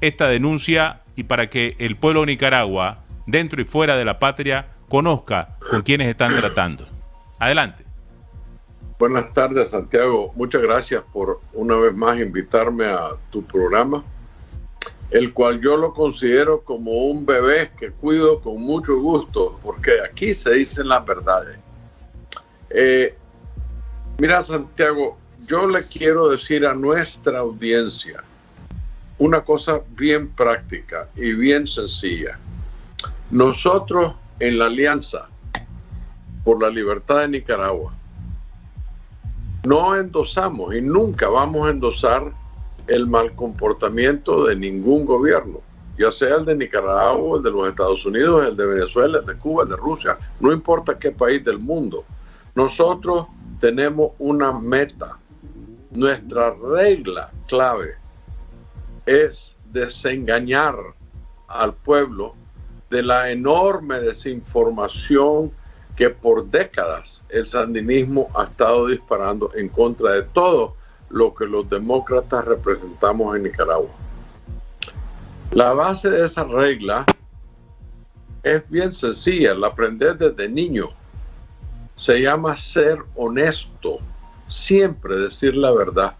esta denuncia y para que el pueblo de Nicaragua, dentro y fuera de la patria, conozca con quienes están tratando. Adelante. Buenas tardes, Santiago. Muchas gracias por una vez más invitarme a tu programa, el cual yo lo considero como un bebé que cuido con mucho gusto, porque aquí se dicen las verdades. Mira, Santiago, yo le quiero decir a nuestra audiencia una cosa bien práctica y bien sencilla. Nosotros en la Alianza por la Libertad de Nicaragua no endosamos y nunca vamos a endosar el mal comportamiento de ningún gobierno, ya sea el de Nicaragua, el de los Estados Unidos, el de Venezuela, el de Cuba, el de Rusia, no importa qué país del mundo. Nosotros tenemos una meta. Nuestra regla clave es desengañar al pueblo de la enorme desinformación que por décadas el sandinismo ha estado disparando en contra de todo lo que los demócratas representamos en Nicaragua. La base de esa regla es bien sencilla, la aprendes desde niño. Se llama ser honesto, siempre decir la verdad.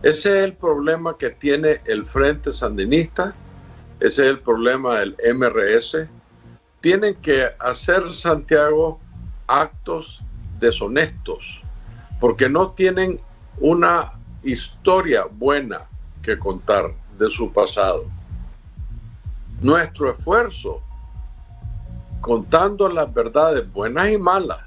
Ese es el problema que tiene el Frente Sandinista, ese es el problema del MRS. Tienen que hacer, Santiago, actos deshonestos, porque no tienen una historia buena que contar de su pasado. Nuestro esfuerzo, contando las verdades buenas y malas.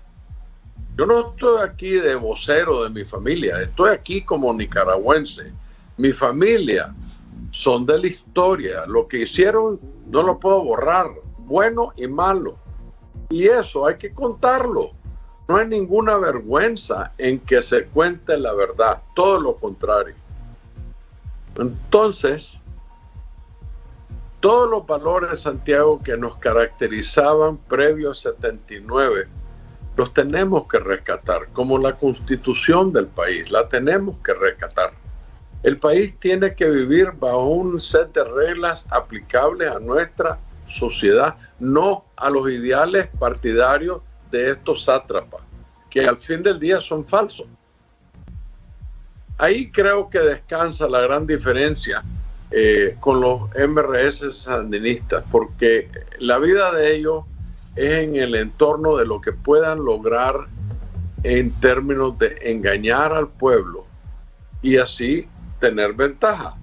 Yo no estoy aquí de vocero de mi familia, estoy aquí como nicaragüense. Mi familia son de la historia, lo que hicieron no lo puedo borrar, bueno y malo. Y eso hay que contarlo. No hay ninguna vergüenza en que se cuente la verdad, todo lo contrario. Entonces, todos los valores de Santiago que nos caracterizaban previo a 79, los tenemos que rescatar, como la constitución del país, la tenemos que rescatar. El país tiene que vivir bajo un set de reglas aplicables a nuestra sociedad, no a los ideales partidarios de estos sátrapas, que al fin del día son falsos. Ahí creo que descansa la gran diferencia con los MRS sandinistas, porque la vida de ellos es en el entorno de lo que puedan lograr en términos de engañar al pueblo y así tener ventaja.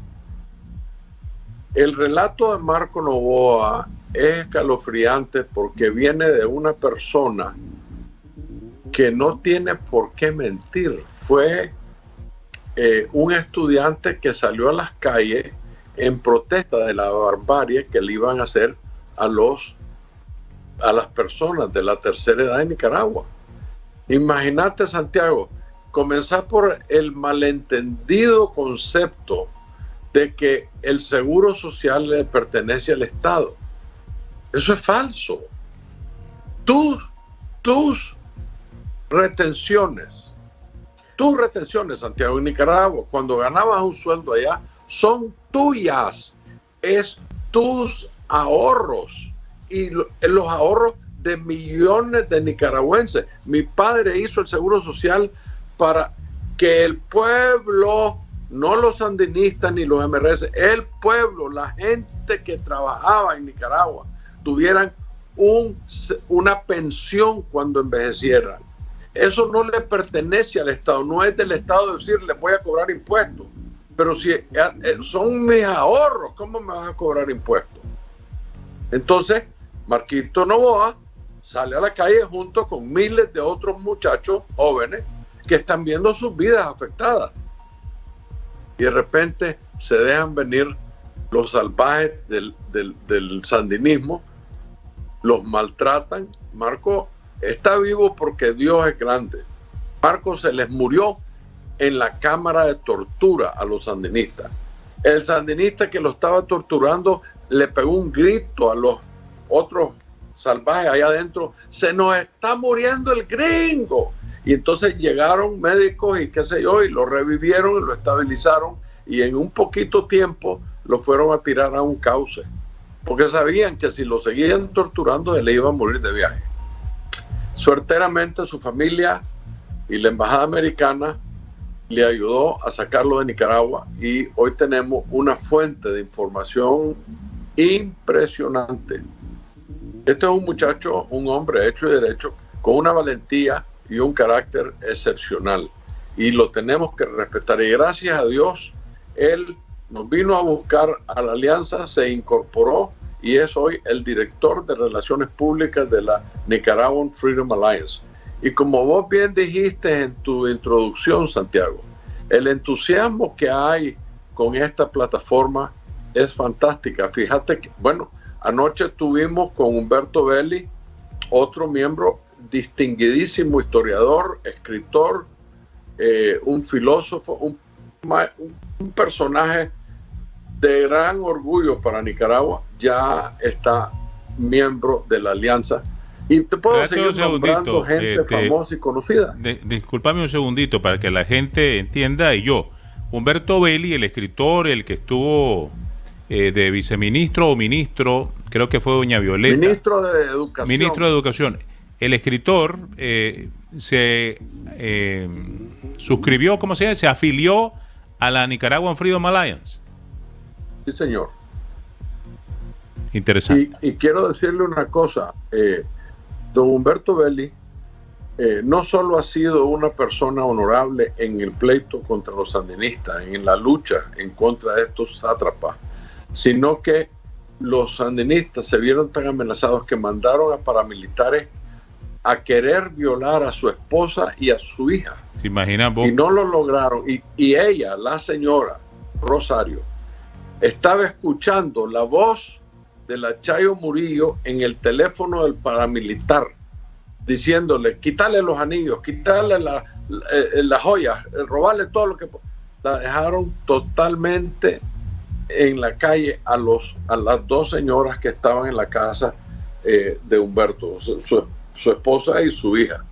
El relato de Marco Noboa es escalofriante porque viene de una persona que no tiene por qué mentir. Fue un estudiante que salió a las calles en protesta de la barbarie que le iban a hacer a las personas de la tercera edad de Nicaragua. Imagínate, Santiago, comenzar por el malentendido concepto de que el seguro social le pertenece al Estado. Eso es falso. Tus retenciones, Santiago, en Nicaragua, cuando ganabas un sueldo allá, son tuyas. Es tus ahorros y los ahorros de millones de nicaragüenses. Mi padre hizo el seguro social para que el pueblo, no los sandinistas ni los MRS, el pueblo, la gente que trabajaba en Nicaragua, tuvieran una pensión cuando envejecieran. Eso no le pertenece al Estado, no es del Estado decir les voy a cobrar impuestos, pero si son mis ahorros, ¿cómo me vas a cobrar impuestos? Entonces, Marquito Noboa sale a la calle junto con miles de otros muchachos jóvenes que están viendo sus vidas afectadas. Y de repente se dejan venir los salvajes del sandinismo, los maltratan. Marco está vivo porque Dios es grande. Marco se les murió en la cámara de tortura a los sandinistas. El sandinista que lo estaba torturando le pegó un grito a los otros salvajes allá adentro: se nos está muriendo el gringo. Y entonces llegaron médicos y qué sé yo, y lo revivieron y lo estabilizaron, y en un poquito tiempo lo fueron a tirar a un cauce, porque sabían que si lo seguían torturando, él iba a morir de viaje. Suerteramente su familia y la embajada americana le ayudó a sacarlo de Nicaragua, y hoy tenemos una fuente de información impresionante. Este es un muchacho, un hombre hecho y derecho, con una valentía y un carácter excepcional, y lo tenemos que respetar. Y gracias a Dios, él nos vino a buscar a la alianza, se incorporó y es hoy el director de Relaciones Públicas de la Nicaraguan Freedom Alliance. Y como vos bien dijiste en tu introducción, Santiago, el entusiasmo que hay con esta plataforma es fantástica. Fíjate que, bueno, anoche estuvimos con Humberto Belli, otro miembro distinguidísimo, historiador, escritor, un filósofo, un personaje de gran orgullo para Nicaragua. Ya está miembro de la alianza. Y te puedo seguir nombrando gente famosa y conocida. Discúlpame un segundito para que la gente entienda. Y yo, Humberto Belli, el escritor, el que estuvo de viceministro o ministro, creo que fue doña Violeta. Ministro de Educación. Ministro de Educación. El escritor se suscribió, ¿cómo se llama? Se afilió a la Nicaraguan Freedom Alliance. Sí, señor. Interesante. Y quiero decirle una cosa. Don Humberto Belli no solo ha sido una persona honorable en el pleito contra los sandinistas, en la lucha en contra de estos sátrapas, sino que los sandinistas se vieron tan amenazados que mandaron a paramilitares a querer violar a su esposa y a su hija. ¿Se imagina vos? Y no lo lograron. Y ella, la señora Rosario, estaba escuchando la voz de la Chayo Murillo en el teléfono del paramilitar, diciéndole, quitarle los anillos, quitarle las joyas, robarle todo lo que... La dejaron totalmente en la calle a las dos señoras que estaban en la casa de Humberto, su esposa y su hija.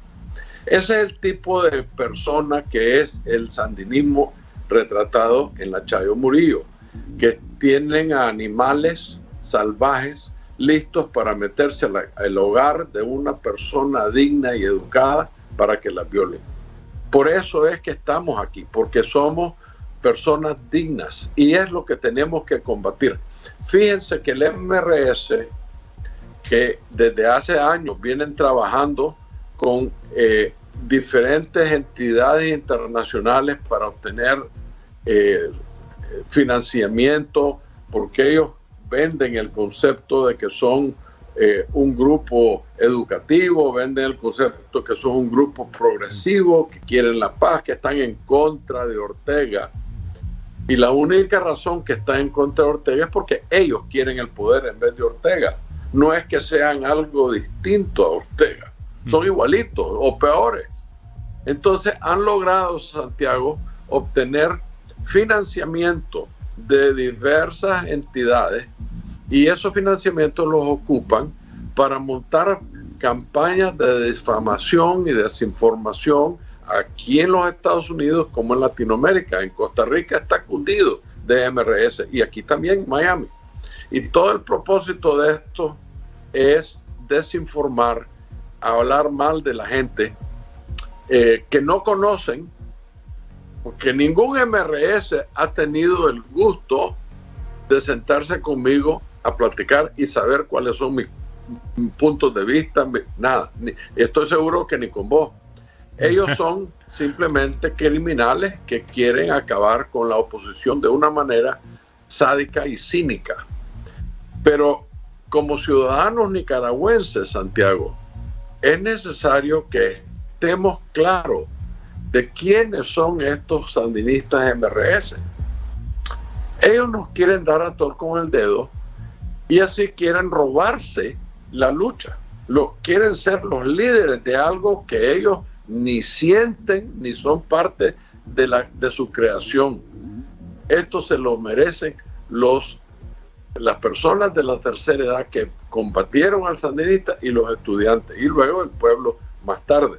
Ese es el tipo de persona que es el sandinismo retratado en la Chayo Murillo, que tienen a animales salvajes listos para meterse al hogar de una persona digna y educada para que la violen. Por eso es que estamos aquí, porque somos personas dignas y es lo que tenemos que combatir. Fíjense que el MRS, que desde hace años vienen trabajando con diferentes entidades internacionales para obtener financiamiento, porque ellos venden el concepto de que son un grupo educativo, venden el concepto que son un grupo progresivo, que quieren la paz, que están en contra de Ortega. Y la única razón que están en contra de Ortega es porque ellos quieren el poder en vez de Ortega. No es que sean algo distinto a Ortega, son igualitos o peores. Entonces han logrado, Santiago, obtener financiamiento de diversas entidades, y esos financiamientos los ocupan para montar campañas de difamación y desinformación aquí en los Estados Unidos como en Latinoamérica. En Costa Rica está cundido de MRS y aquí también en Miami. Y todo el propósito de esto es desinformar, hablar mal de la gente que no conocen, porque ningún MRS ha tenido el gusto de sentarse conmigo a platicar y saber cuáles son mis puntos de vista, nada. Estoy seguro que ni con vos. Ellos son simplemente criminales que quieren acabar con la oposición de una manera sádica y cínica. Pero como ciudadanos nicaragüenses, Santiago, es necesario que estemos claros de quiénes son estos sandinistas MRS. Ellos nos quieren dar a tort con el dedo y así quieren robarse la lucha. Quieren ser los líderes de algo que ellos ni sienten ni son parte de su creación. Esto se lo merecen las personas de la tercera edad que combatieron al sandinista y los estudiantes y luego el pueblo más tarde.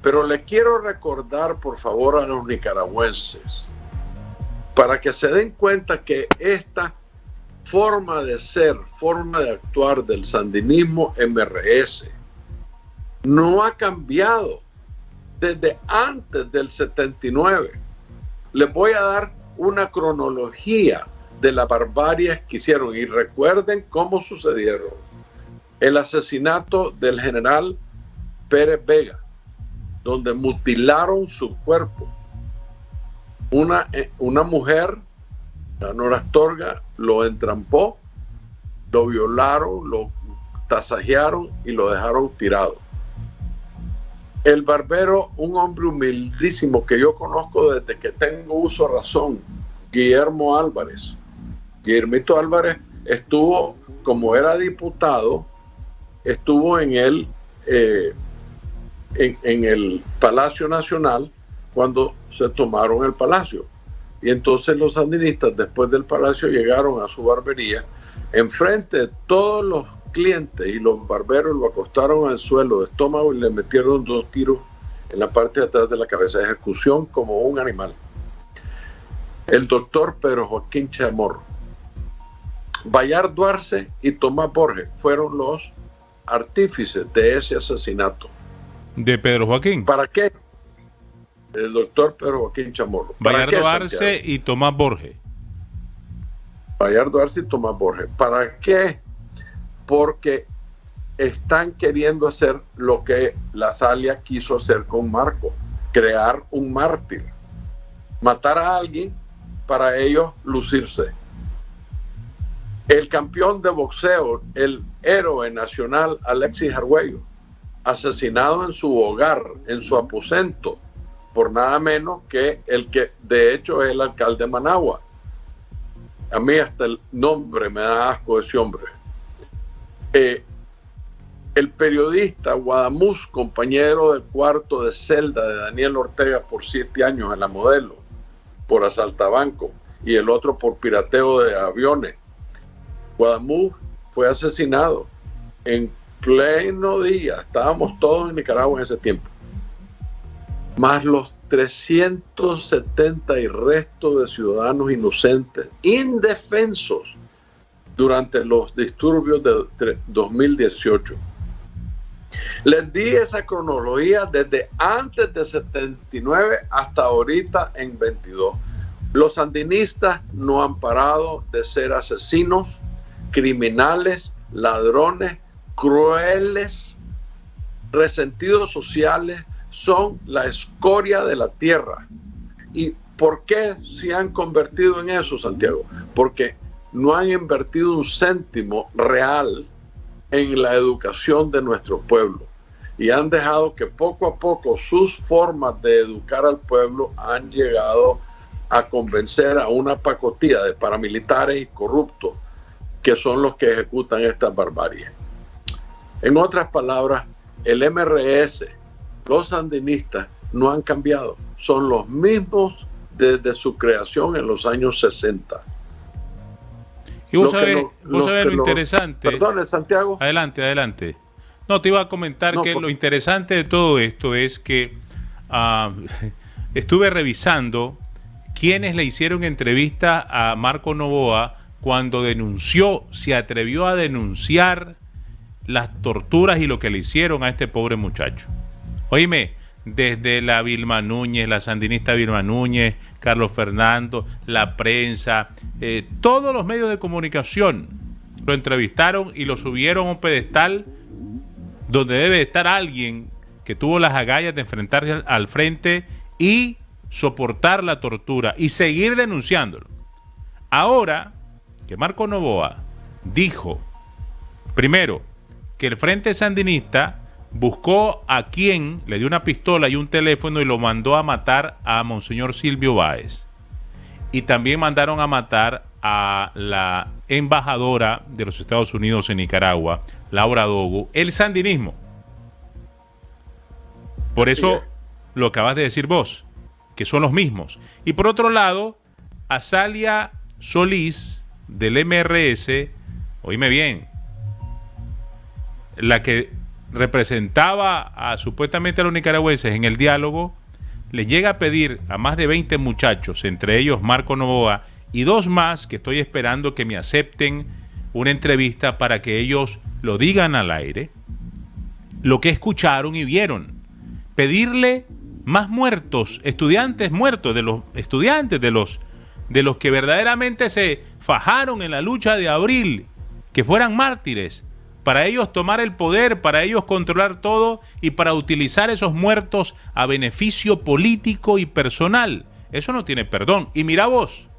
Pero le quiero recordar, por favor, a los nicaragüenses para que se den cuenta que esta forma de ser, forma de actuar del sandinismo MRS no ha cambiado desde antes del 79. Les voy a dar una cronología de las barbaries que hicieron y recuerden cómo sucedieron. El asesinato del general Pérez Vega, donde mutilaron su cuerpo. Una mujer, la Nora Astorga, lo entrampó, lo violaron, lo tasajearon y lo dejaron tirado. El barbero, un hombre humildísimo que yo conozco desde que tengo uso de razón, Guillermo Álvarez. Guillermito Álvarez estuvo, como era diputado, estuvo en el Palacio Nacional cuando se tomaron el palacio. Y entonces los sandinistas, después del palacio, llegaron a su barbería. Enfrente de todos los clientes y los barberos lo acostaron al suelo de estómago y le metieron 2 tiros en la parte de atrás de la cabeza. Ejecución como un animal. El doctor Pedro Joaquín Chamorro, Bayardo Arce y Tomás Borges fueron los artífices de ese asesinato. ¿De Pedro Joaquín? ¿Para qué? El doctor Pedro Joaquín Chamorro. Bayardo Arce y Tomás Borges. Bayardo Arce y Tomás Borges. ¿Para qué? Porque están queriendo hacer lo que la Salia quiso hacer con Marco, crear un mártir, matar a alguien para ellos lucirse. El campeón de boxeo, el héroe nacional Alexis Arguello, asesinado en su hogar, en su aposento, por nada menos que el que de hecho es el alcalde de Managua. A mí hasta el nombre me da asco ese hombre. El periodista Guadamuz, compañero del cuarto de celda de Daniel Ortega por 7 años en La Modelo, por asaltabanco, y el otro por pirateo de aviones. Guadamuz fue asesinado en pleno día. Estábamos todos en Nicaragua en ese tiempo. Más los 370 y resto de ciudadanos inocentes, indefensos, durante los disturbios de 2018. Les di esa cronología desde antes de 79 hasta ahorita en 22. Los sandinistas no han parado de ser asesinos, criminales, ladrones, crueles, resentidos sociales, son la escoria de la tierra. ¿Y por qué se han convertido en eso, Santiago? Porque no han invertido un céntimo real en la educación de nuestro pueblo y han dejado que poco a poco sus formas de educar al pueblo han llegado a convencer a una pacotilla de paramilitares y corruptos que son los que ejecutan estas barbaries. En otras palabras, el MRS, los sandinistas no han cambiado, son los mismos desde su creación en los años 60. Y vos sabés lo interesante. Perdón, Santiago. Adelante. No, te iba a comentar lo interesante de todo esto es que estuve revisando quienes le hicieron entrevista a Marco Noboa cuando se atrevió a denunciar las torturas y lo que le hicieron a este pobre muchacho. Oíme, desde la Vilma Núñez, la sandinista Vilma Núñez, Carlos Fernando, la prensa, todos los medios de comunicación lo entrevistaron y lo subieron a un pedestal donde debe estar alguien que tuvo las agallas de enfrentarse al frente y soportar la tortura y seguir denunciándolo. Ahora que Marco Noboa dijo, primero, que el Frente Sandinista buscó a quien le dio una pistola y un teléfono y lo mandó a matar a Monseñor Silvio Báez. Y también mandaron a matar a la embajadora de los Estados Unidos en Nicaragua, Laura Dogu, el sandinismo. Por eso lo acabas de decir vos, que son los mismos. Y por otro lado, Azalia Solís del MRS, oíme bien, la que representaba supuestamente a los nicaragüenses en el diálogo, le llega a pedir a más de 20 muchachos, entre ellos Marco Noboa, y 2 más que estoy esperando que me acepten una entrevista para que ellos lo digan al aire, lo que escucharon y vieron. Pedirle más muertos, estudiantes muertos, de los estudiantes, de los que verdaderamente se fajaron en la lucha de abril, que fueran mártires, para ellos tomar el poder, para ellos controlar todo y para utilizar esos muertos a beneficio político y personal. Eso no tiene perdón. Y mira vos,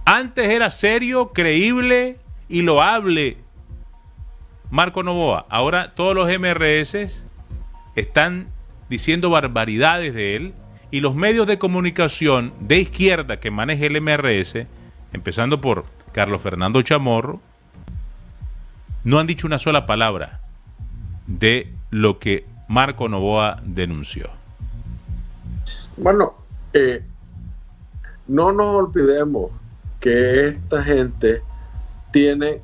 antes era serio, creíble y loable Marco Noboa. Ahora todos los MRS están diciendo barbaridades de él, y los medios de comunicación de izquierda que maneja el MRS, empezando por Carlos Fernando Chamorro, no han dicho una sola palabra de lo que Marco Noboa denunció. Bueno, no nos olvidemos que esta gente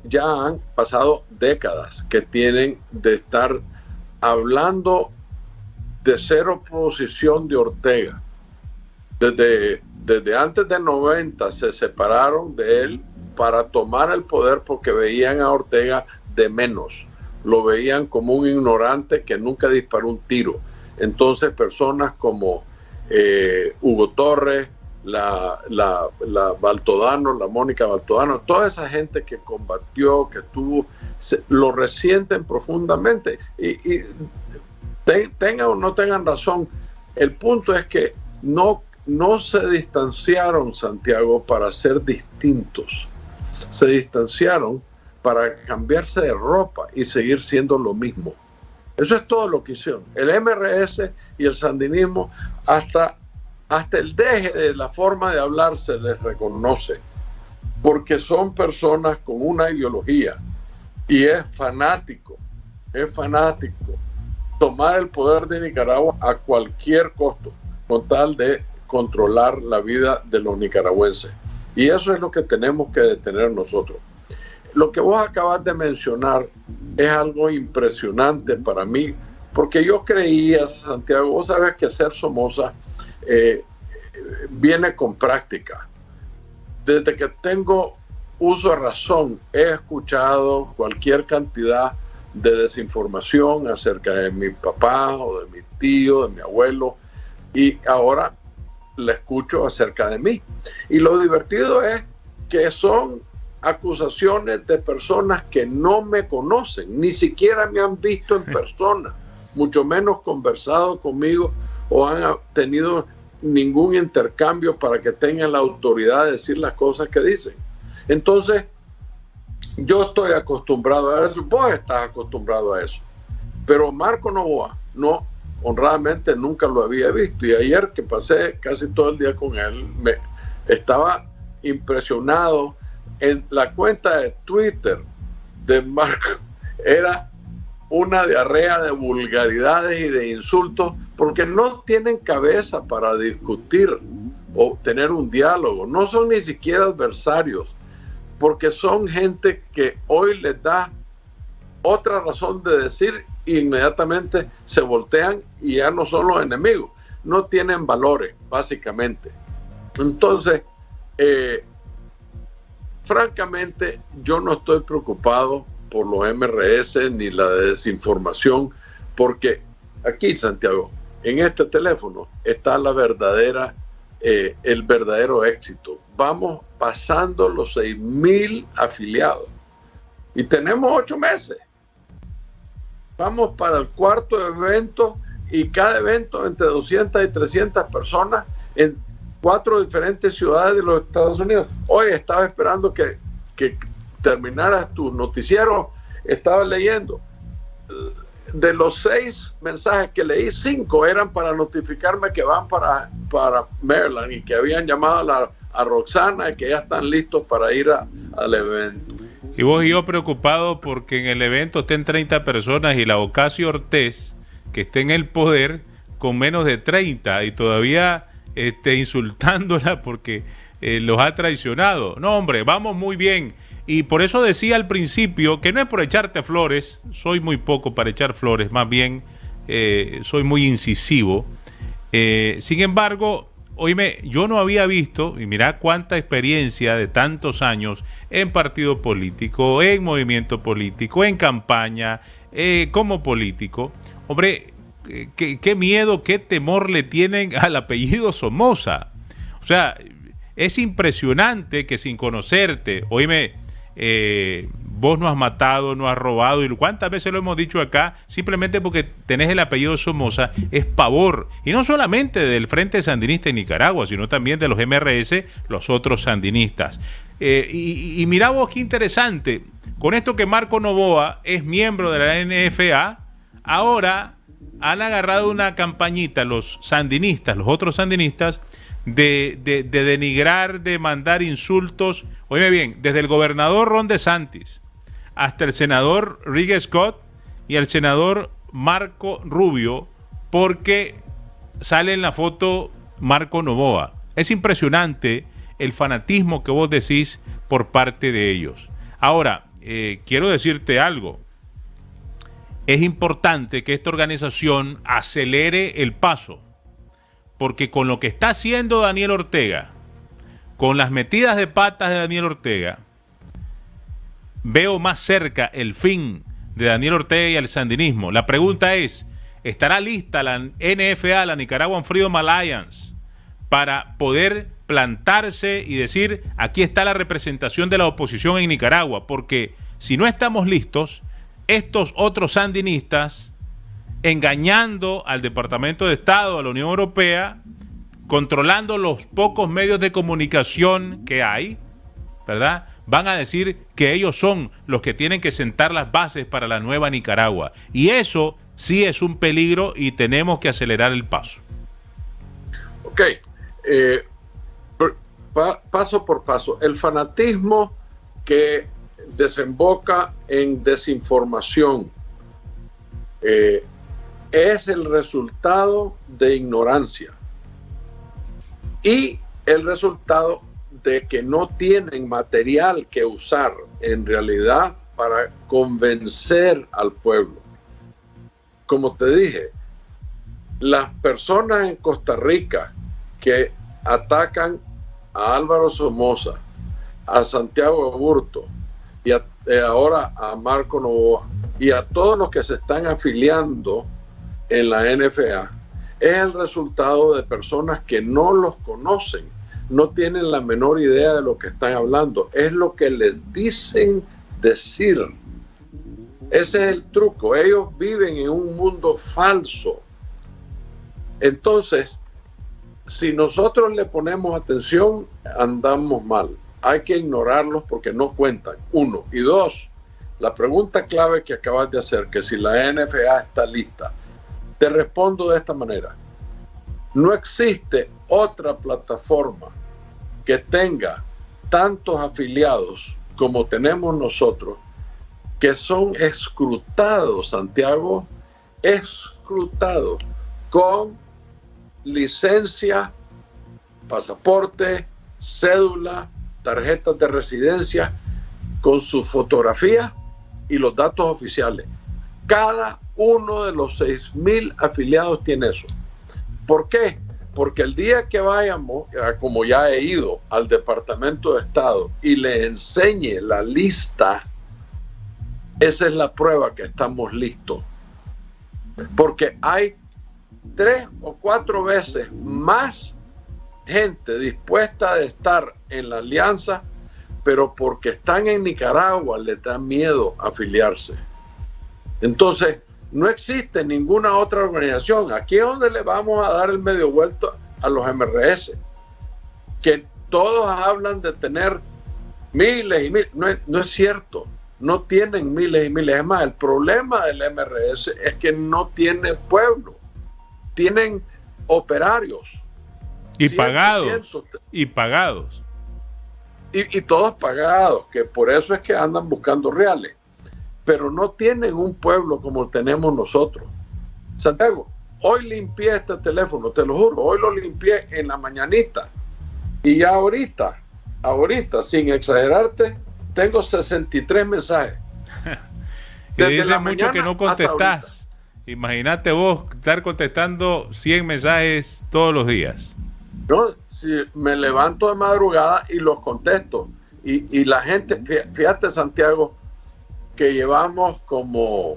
ya han pasado décadas que tienen de estar hablando de ser oposición de Ortega. Desde antes del 90 se separaron de él para tomar el poder porque veían a Ortega de menos. Lo veían como un ignorante que nunca disparó un tiro. Entonces personas como Hugo Torres, la Baltodano, la Mónica Baltodano, toda esa gente que combatió, que estuvo, lo resienten profundamente. Y tengan o no tengan razón, el punto es que no se distanciaron, Santiago, para ser distintos. Se distanciaron para cambiarse de ropa y seguir siendo lo mismo. Eso es todo lo que hicieron. El MRS y el sandinismo, hasta el deje de la forma de hablar se les reconoce, porque son personas con una ideología y es fanático tomar el poder de Nicaragua a cualquier costo, con tal de controlar la vida de los nicaragüenses. Y eso es lo que tenemos que detener nosotros. Lo que vos acabas de mencionar es algo impresionante para mí, porque yo creía, Santiago, vos sabés que ser Somoza viene con práctica. Desde que tengo uso de razón, he escuchado cualquier cantidad de desinformación acerca de mi papá o de mi tío, de mi abuelo, y ahora la escucho acerca de mí. Y lo divertido es que son acusaciones de personas que no me conocen, ni siquiera me han visto en persona, mucho menos conversado conmigo o han tenido ningún intercambio para que tengan la autoridad de decir las cosas que dicen. Entonces, yo estoy acostumbrado a eso, vos estás acostumbrado a eso, pero Marco Noboa, no, honradamente nunca lo había visto, y ayer que pasé casi todo el día con él, me estaba impresionado. En la cuenta de Twitter de Marco era una diarrea de vulgaridades y de insultos, porque no tienen cabeza para discutir o tener un diálogo, no son ni siquiera adversarios, porque son gente que hoy les da otra razón de decir e inmediatamente se voltean y ya no son los enemigos, no tienen valores, básicamente. Entonces, francamente, yo no estoy preocupado por los MRS ni la desinformación, porque aquí, Santiago, en este teléfono está el verdadero éxito. Vamos pasando los 6,000 afiliados y tenemos 8 meses. Vamos para el 4.º evento, y cada evento entre 200 y 300 personas en 4 diferentes ciudades de los Estados Unidos. Hoy estaba esperando que terminaras tu noticiero, estaba leyendo. De los 6 mensajes que leí, 5 eran para notificarme que van para Maryland y que habían llamado a Roxana y que ya están listos para ir al evento. Y vos y yo preocupados porque en el evento estén 30 personas y la Ocasio-Cortez, que esté en el poder, con menos de 30 y todavía insultándola porque los ha traicionado. No, hombre, vamos muy bien. Y por eso decía al principio que no es por echarte flores, soy muy poco para echar flores, más bien soy muy incisivo. Sin embargo, oíme, yo no había visto, y mira cuánta experiencia de tantos años en partido político, en movimiento político, en campaña, como político. Hombre, qué miedo, qué temor le tienen al apellido Somoza. O sea, es impresionante que sin conocerte, oíme, vos no has matado, no has robado, y cuántas veces lo hemos dicho acá, simplemente porque tenés el apellido Somoza, es pavor, y no solamente del Frente Sandinista en Nicaragua, sino también de los MRS, los otros sandinistas. Y mira vos qué interesante, con esto que Marco Noboa es miembro de la NFA, ahora han agarrado una campañita los sandinistas, los otros sandinistas, de denigrar, de mandar insultos, oíme bien, desde el gobernador Ron DeSantis hasta el senador Rick Scott y el senador Marco Rubio, porque sale en la foto Marco Noboa. Es impresionante el fanatismo que vos decís por parte de ellos. Ahora, quiero decirte algo. Es importante que esta organización acelere el paso, porque con lo que está haciendo Daniel Ortega, con las metidas de patas de Daniel Ortega, veo más cerca el fin de Daniel Ortega y el sandinismo. La pregunta es, ¿estará lista la NFA, la Nicaraguan Freedom Alliance, para poder plantarse y decir, aquí está la representación de la oposición en Nicaragua? Porque si no estamos listos, estos otros sandinistas, engañando al Departamento de Estado, a la Unión Europea, controlando los pocos medios de comunicación que hay, ¿verdad?, van a decir que ellos son los que tienen que sentar las bases para la nueva Nicaragua. Y eso sí es un peligro y tenemos que acelerar el paso. Ok, paso por paso. El fanatismo que desemboca en desinformación es el resultado de ignorancia y el resultado de que no tienen material que usar en realidad para convencer al pueblo. Como te dije, las personas en Costa Rica que atacan a Álvaro Somoza, a Santiago Aburto y ahora a Marco Noboa y a todos los que se están afiliando en la NFA, es el resultado de personas que no los conocen, no tienen la menor idea de lo que están hablando, es lo que les dicen decir. Ese es el truco, ellos viven en un mundo falso. Entonces, si nosotros le ponemos atención, andamos mal. Hay que ignorarlos porque no cuentan, uno. Y dos, la pregunta clave que acabas de hacer, que si la NFA está lista, te respondo de esta manera. No existe otra plataforma que tenga tantos afiliados como tenemos nosotros, que son escrutados, Santiago, escrutados con licencia, pasaporte, cédula, tarjetas de residencia, con su fotografía y los datos oficiales. Cada uno de los 6,000 afiliados tiene eso. ¿Por qué? Porque el día que vayamos, como ya he ido al Departamento de Estado y le enseñe la lista, esa es la prueba que estamos listos. Porque hay 3 o 4 veces más gente dispuesta a estar en la alianza, pero porque están en Nicaragua les da miedo afiliarse. Entonces, no existe ninguna otra organización. Aquí es donde le vamos a dar el medio vuelto a los MRS, que todos hablan de tener miles y miles. No es cierto, no tienen miles y miles. Es más, el problema del MRS es que no tiene pueblo, tienen operarios. Y pagados. Y pagados. Y todos pagados, que por eso es que andan buscando reales. Pero no tienen un pueblo como tenemos nosotros. Santiago, hoy limpié este teléfono, te lo juro, hoy lo limpié en la mañanita. Y ya ahorita, sin exagerarte, tengo 63 mensajes. Y dice mucho que no contestás. Imagínate vos estar contestando 100 mensajes todos los días. No, si me levanto de madrugada y los contesto. Y la gente, fíjate, Santiago, que llevamos como,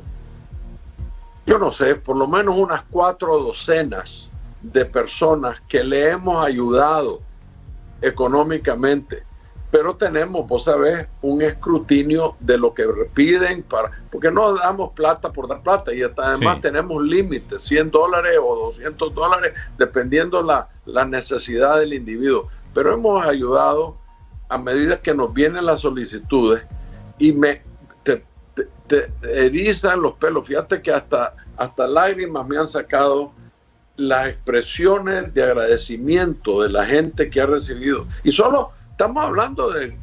yo no sé, por lo menos unas 4 docenas de personas que le hemos ayudado económicamente, pero tenemos, vos sabés, un escrutinio de lo que piden, porque no damos plata por dar plata, y además tenemos límites, $100 o $200, dependiendo la necesidad del individuo, pero hemos ayudado a medida que nos vienen las solicitudes, y te erizan los pelos. Fíjate que hasta lágrimas me han sacado las expresiones de agradecimiento de la gente que ha recibido. Y solo estamos hablando de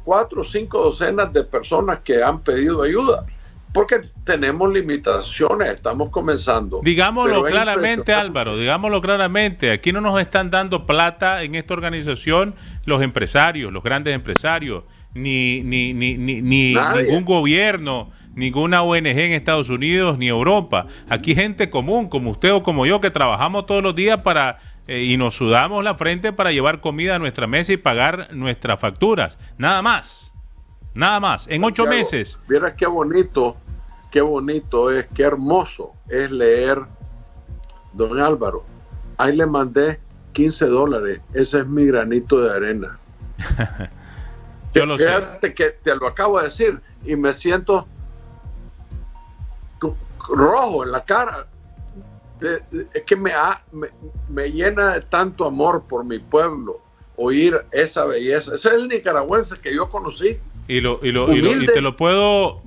4 o 5 docenas de personas que han pedido ayuda, porque tenemos limitaciones, estamos comenzando. Digámoslo claramente, Álvaro, digámoslo claramente. Aquí no nos están dando plata en esta organización los empresarios, los grandes empresarios, ni ningún gobierno, ninguna ONG en Estados Unidos ni Europa. Aquí gente común, como usted o como yo, que trabajamos todos los días y nos sudamos la frente para llevar comida a nuestra mesa y pagar nuestras facturas. Nada más. Nada más. En 8 meses. Vieras qué bonito es, qué hermoso es leer, don Álvaro. Ahí le mandé $15. Ese es mi granito de arena. Yo lo sé. Fíjate que te lo acabo de decir y me siento rojo en la cara. Es que me llena de tanto amor por mi pueblo oír esa belleza. Ese es el nicaragüense que yo conocí. Y te lo puedo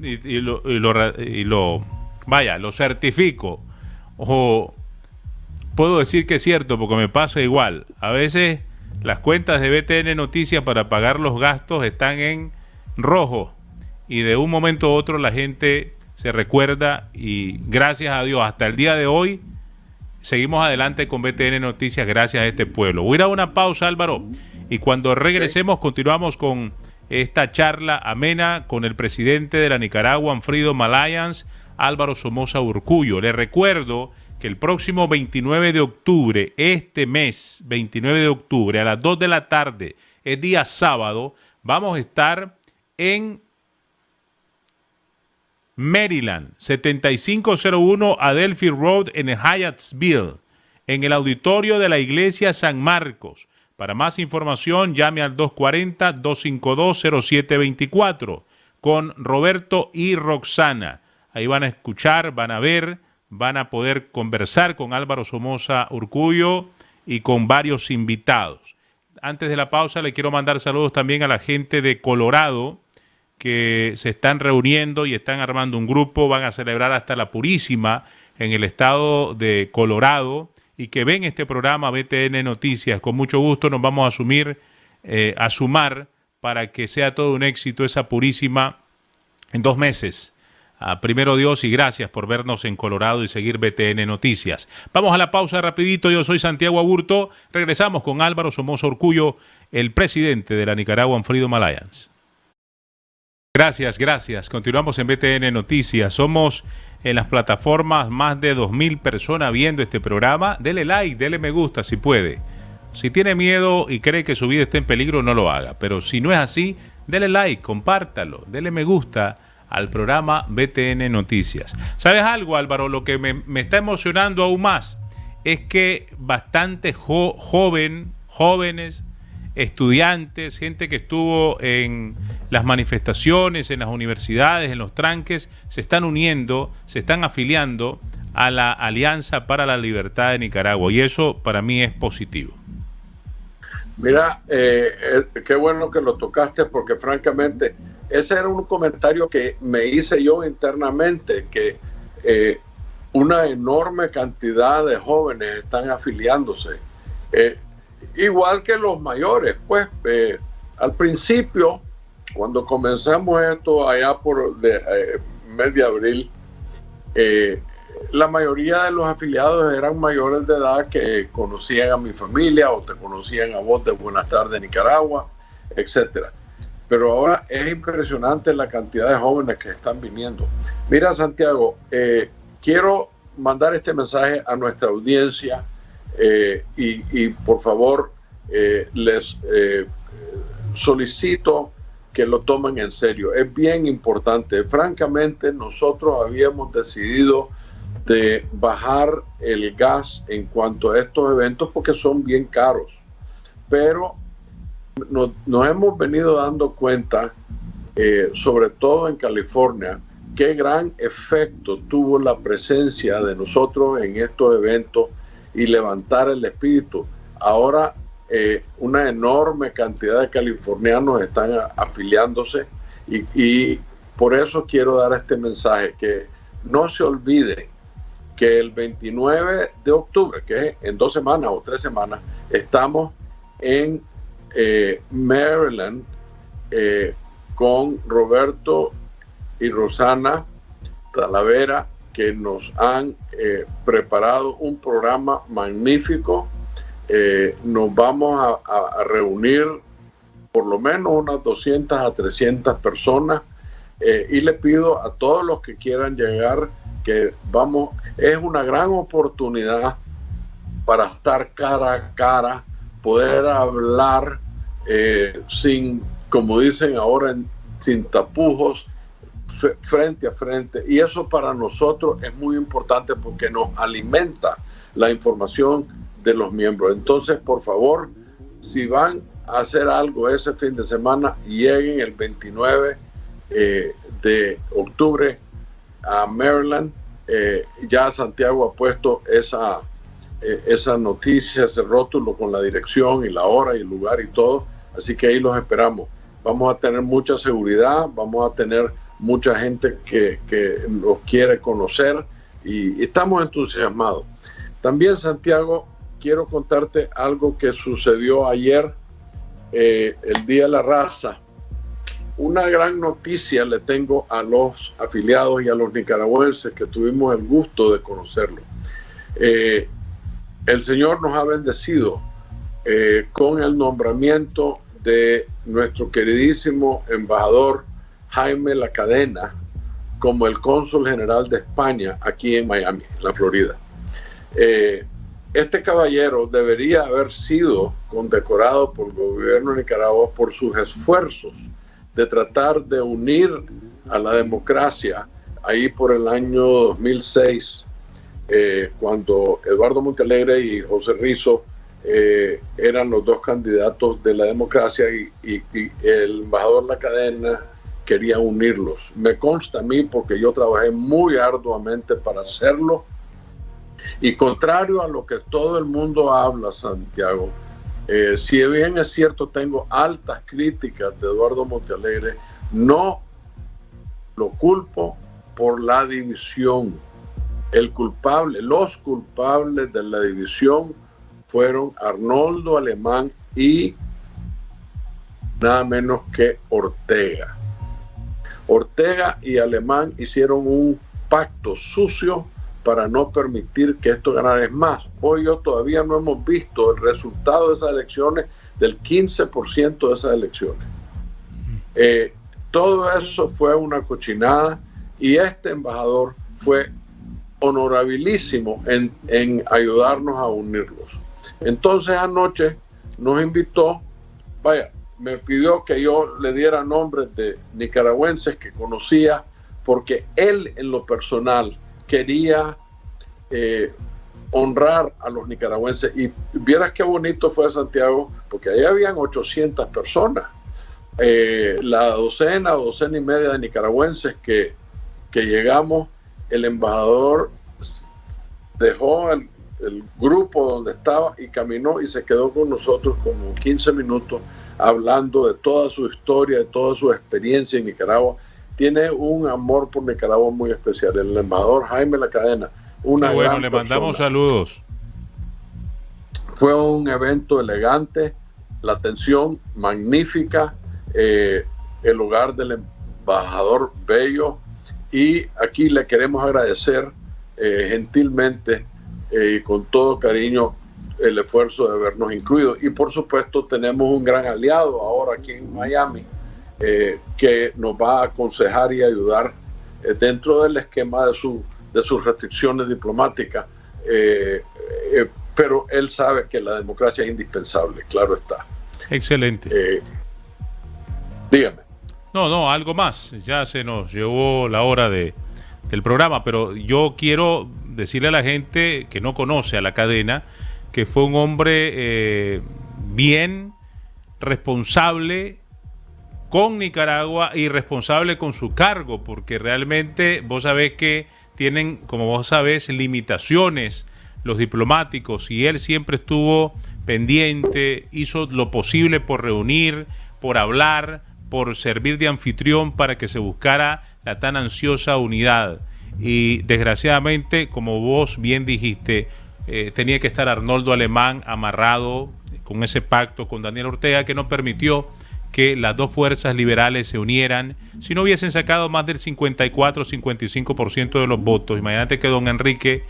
lo certifico, o puedo decir que es cierto porque me pasa igual. A veces las cuentas de BTN Noticias para pagar los gastos están en rojo y de un momento a otro la gente se recuerda, y gracias a Dios hasta el día de hoy seguimos adelante con BTN Noticias gracias a este pueblo. Voy a ir a una pausa, Álvaro, y cuando regresemos continuamos con esta charla amena con el presidente de la Nicaraguan Freedom Alliance, Álvaro Somoza Urcullo. Les recuerdo que el próximo 29 de octubre, este mes, 29 de octubre, a las 2 de la tarde, es día sábado, vamos a estar en Maryland, 7501 Adelphi Road en Hyattsville, en el auditorio de la iglesia San Marcos. Para más información, llame al 240-252-0724 con Roberto y Roxana. Ahí van a escuchar, van a ver, van a poder conversar con Álvaro Somoza Urcullo y con varios invitados. Antes de la pausa, le quiero mandar saludos también a la gente de Colorado, que se están reuniendo y están armando un grupo. Van a celebrar hasta la Purísima en el estado de Colorado, y que ven este programa BTN Noticias. Con mucho gusto nos vamos a sumar para que sea todo un éxito esa Purísima en 2 meses. Primero Dios, y gracias por vernos en Colorado y seguir BTN Noticias. Vamos a la pausa rapidito. Yo soy Santiago Aburto. Regresamos con Álvaro Somoza Urcullo, el presidente de la Nicaraguan Freedom Alliance. Gracias. Continuamos en BTN Noticias. Somos en las plataformas más de 2,000 personas viendo este programa. Dele like, dele me gusta si puede. Si tiene miedo y cree que su vida está en peligro, no lo haga. Pero si no es así, dele like, compártalo, dele me gusta al programa BTN Noticias. ¿Sabes algo, Álvaro? Lo que me está emocionando aún más es que bastantes jóvenes, estudiantes, gente que estuvo en las manifestaciones, en las universidades, en los tranques, se están uniendo, se están afiliando a la Alianza para la Libertad de Nicaragua, y eso para mí es positivo. Mira, qué bueno que lo tocaste, porque francamente ese era un comentario que me hice yo internamente, que una enorme cantidad de jóvenes están afiliándose. Igual que los mayores, pues al principio, cuando comenzamos esto allá por mes de abril, la mayoría de los afiliados eran mayores de edad que conocían a mi familia o te conocían a vos de Buenas Tardes Nicaragua, etcétera. Pero ahora es impresionante la cantidad de jóvenes que están viniendo. Mira, Santiago, quiero mandar este mensaje a nuestra audiencia y por favor les solicito que lo tomen en serio. Es bien importante. Francamente, nosotros habíamos decidido de bajar el gas en cuanto a estos eventos porque son bien caros, pero nos hemos venido dando cuenta, sobre todo en California, qué gran efecto tuvo la presencia de nosotros en estos eventos y levantar el espíritu. Ahora una enorme cantidad de californianos están afiliándose y por eso quiero dar este mensaje, que no se olviden que el 29 de octubre, que es en 2 semanas o 3 semanas, estamos en Maryland con Roberto y Rosana Talavera, que nos han preparado un programa magnífico. Nos vamos a reunir por lo menos unas 200 a 300 personas y le pido a todos los que quieran llegar que vamos, es una gran oportunidad para estar cara a cara, poder hablar sin, como dicen ahora, sin tapujos, frente a frente, y eso para nosotros es muy importante porque nos alimenta la información de los miembros. Entonces, por favor, si van a hacer algo ese fin de semana, lleguen el 29 de octubre a Maryland. Ya Santiago ha puesto esa noticia, ese rótulo con la dirección y la hora y el lugar y todo, así que ahí los esperamos. Vamos a tener mucha seguridad, vamos a tener mucha gente que nos quiere conocer y estamos entusiasmados. También, Santiago, quiero contarte algo que sucedió ayer, el Día de la Raza. Una gran noticia le tengo a los afiliados y a los nicaragüenses que tuvimos el gusto de conocerlo. El Señor nos ha bendecido con el nombramiento de nuestro queridísimo embajador Jaime La Cadena como el cónsul general de España aquí en Miami, en la Florida. Este caballero debería haber sido condecorado por el gobierno de Nicaragua por sus esfuerzos de tratar de unir a la democracia ahí por el año 2006, cuando Eduardo Montealegre y José Rizzo eran los dos candidatos de la democracia y el embajador La Cadena quería unirlos. Me consta a mí porque yo trabajé muy arduamente para hacerlo y contrario a lo que todo el mundo habla, Santiago, si bien es cierto tengo altas críticas de Eduardo Montealegre, no lo culpo por la división. Los culpables de la división fueron Arnoldo Alemán y nada menos que Ortega. Ortega y Alemán hicieron un pacto sucio para no permitir que esto ganara. Es más, hoy todavía no hemos visto el resultado de esas elecciones, del 15% de esas elecciones. Todo eso fue una cochinada y este embajador fue honorabilísimo en ayudarnos a unirlos. Entonces anoche nos invitó, me pidió que yo le diera nombres de nicaragüenses que conocía, porque él en lo personal quería honrar a los nicaragüenses. Y vieras qué bonito fue Santiago, porque ahí habían 800 personas. La docena y media de nicaragüenses que llegamos, el embajador dejó el grupo donde estaba y caminó y se quedó con nosotros como 15 minutos hablando de toda su historia, de toda su experiencia en Nicaragua. Tiene un amor por Nicaragua muy especial. El embajador Jaime La Cadena, una bueno, gran le mandamos persona. saludos. Fue un evento elegante, la atención magnífica, el hogar del embajador bello, y aquí le queremos agradecer gentilmente y con todo cariño el esfuerzo de habernos incluido. Y por supuesto tenemos un gran aliado ahora aquí en Miami que nos va a aconsejar y ayudar dentro del esquema de su de sus restricciones diplomáticas, pero él sabe que la democracia es indispensable, claro está. Excelente. Dígame. No, algo más. Ya se nos llevó la hora del programa, pero yo quiero decirle a la gente que no conoce a la cadena que fue un hombre bien responsable con Nicaragua y responsable con su cargo, porque realmente vos sabés que tienen, como vos sabés, limitaciones los diplomáticos, y él siempre estuvo pendiente, hizo lo posible por reunir, por hablar, por servir de anfitrión para que se buscara la tan ansiosa unidad. Y desgraciadamente, como vos bien dijiste, tenía que estar Arnoldo Alemán amarrado con ese pacto con Daniel Ortega, que no permitió que las dos fuerzas liberales se unieran. Si no hubiesen sacado más del 54-55% de los votos, imagínate que don Enrique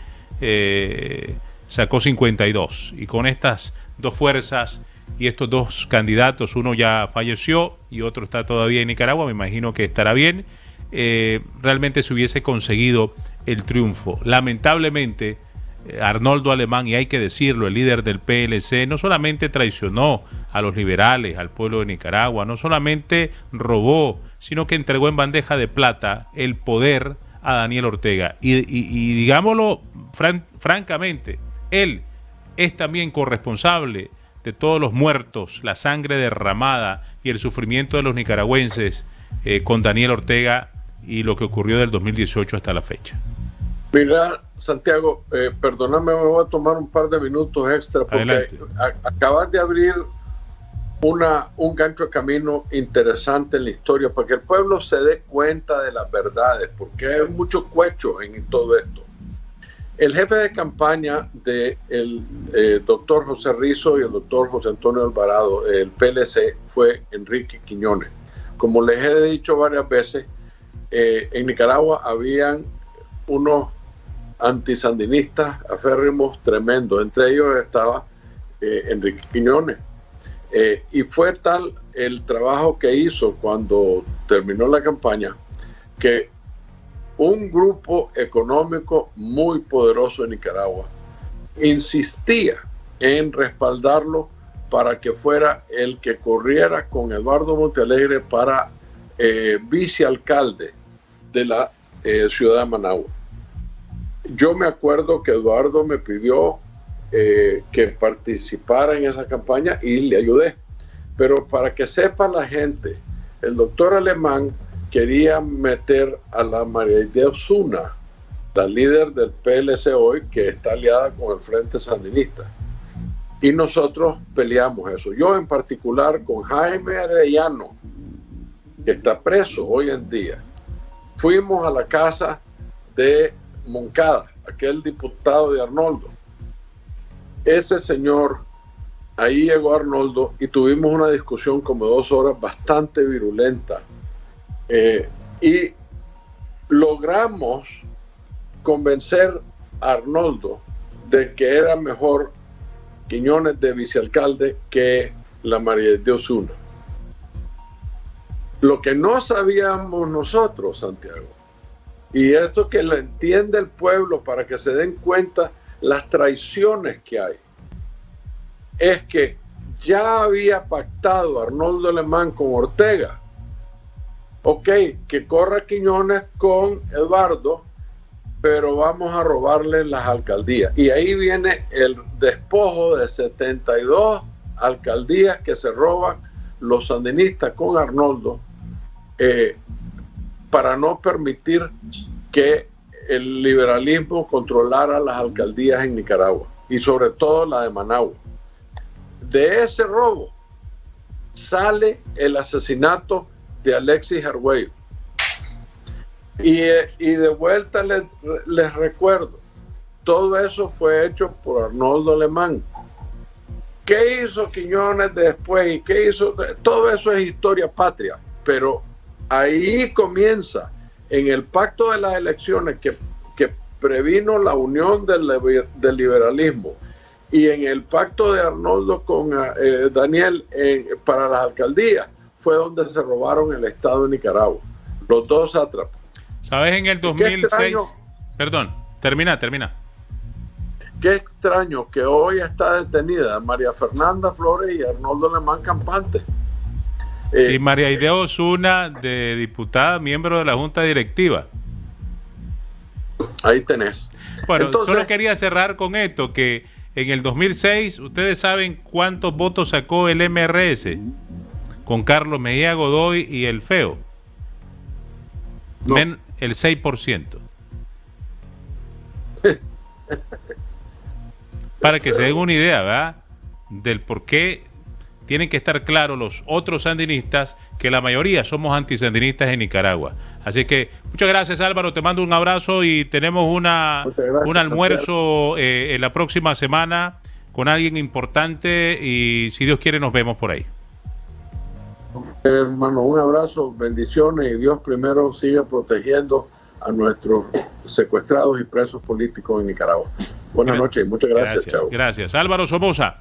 sacó 52, y con estas dos fuerzas y estos dos candidatos, uno ya falleció y otro está todavía en Nicaragua, me imagino que estará bien, realmente se hubiese conseguido el triunfo. Lamentablemente Arnoldo Alemán, y hay que decirlo, el líder del PLC, no solamente traicionó a los liberales, al pueblo de Nicaragua, no solamente robó, sino que entregó en bandeja de plata el poder a Daniel Ortega. Y digámoslo francamente, él es también corresponsable de todos los muertos, la sangre derramada y el sufrimiento de los nicaragüenses con Daniel Ortega y lo que ocurrió del 2018 hasta la fecha. Mira, Santiago, perdóname, me voy a tomar un par de minutos extra porque acabas de abrir un gancho de camino interesante en la historia para que el pueblo se dé cuenta de las verdades, porque hay mucho cuecho en todo esto. El jefe de campaña del doctor José Rizo y el doctor José Antonio Alvarado, el PLC, fue Enrique Quiñones. Como les he dicho varias veces, en Nicaragua habían unos antisandinistas aférrimos tremendos, entre ellos estaba Enrique Quiñones, y fue tal el trabajo que hizo cuando terminó la campaña que un grupo económico muy poderoso en Nicaragua insistía en respaldarlo para que fuera el que corriera con Eduardo Montealegre para vicealcalde de la ciudad de Managua. Yo me acuerdo que Eduardo me pidió que participara en esa campaña y le ayudé. Pero para que sepa la gente, el doctor Alemán quería meter a la María de Osuna, la líder del PLC hoy, que está aliada con el Frente Sandinista. Y nosotros peleamos eso. Yo en particular con Jaime Arellano, que está preso hoy en día. Fuimos a la casa de Moncada, aquel diputado de Arnoldo. Ese señor, ahí llegó Arnoldo y tuvimos una discusión como 2 horas bastante virulenta. Y logramos convencer a Arnoldo de que era mejor Quiñones de vicealcalde que la María de Osuna. Lo que no sabíamos nosotros, Santiago, y esto que lo entiende el pueblo para que se den cuenta las traiciones que hay, es que ya había pactado Arnoldo Alemán con Ortega. Ok, que corra Quiñones con Eduardo, pero vamos a robarle las alcaldías. Y ahí viene el despojo de 72 alcaldías que se roban los sandinistas con Arnoldo, para no permitir que el liberalismo controlara las alcaldías en Nicaragua y sobre todo la de Managua. De ese robo sale el asesinato de Alexis Arguello. Y de vuelta les recuerdo, todo eso fue hecho por Arnoldo Alemán. ¿Qué hizo Quiñones después? ¿Y qué hizo? Todo eso es historia patria, pero ahí comienza, en el pacto de las elecciones que previno la unión del liberalismo, y en el pacto de Arnoldo con Daniel para las alcaldías, fue donde se robaron el Estado de Nicaragua, los dos sátrapas. ¿Sabes? En el 2006, Perdón, termina. Qué extraño que hoy está detenida María Fernanda Flores y Arnoldo Alemán Campante. Y María Aide Osuna, de diputada, miembro de la Junta Directiva. Ahí tenés. Bueno, entonces, solo quería cerrar con esto, que en el 2006, ¿ustedes saben cuántos votos sacó el MRS? Con Carlos Mejía Godoy y el Feo. No. El 6%. Para que se den una idea, ¿verdad? Del por qué tienen que estar claros los otros sandinistas, que la mayoría somos antisandinistas en Nicaragua. Así que muchas gracias, Álvaro, te mando un abrazo y tenemos un almuerzo en la próxima semana con alguien importante y si Dios quiere nos vemos por ahí. Hermano, un abrazo, bendiciones y Dios primero siga protegiendo a nuestros secuestrados y presos políticos en Nicaragua. Buenas noches y muchas gracias. Chao. Gracias. Álvaro Somoza.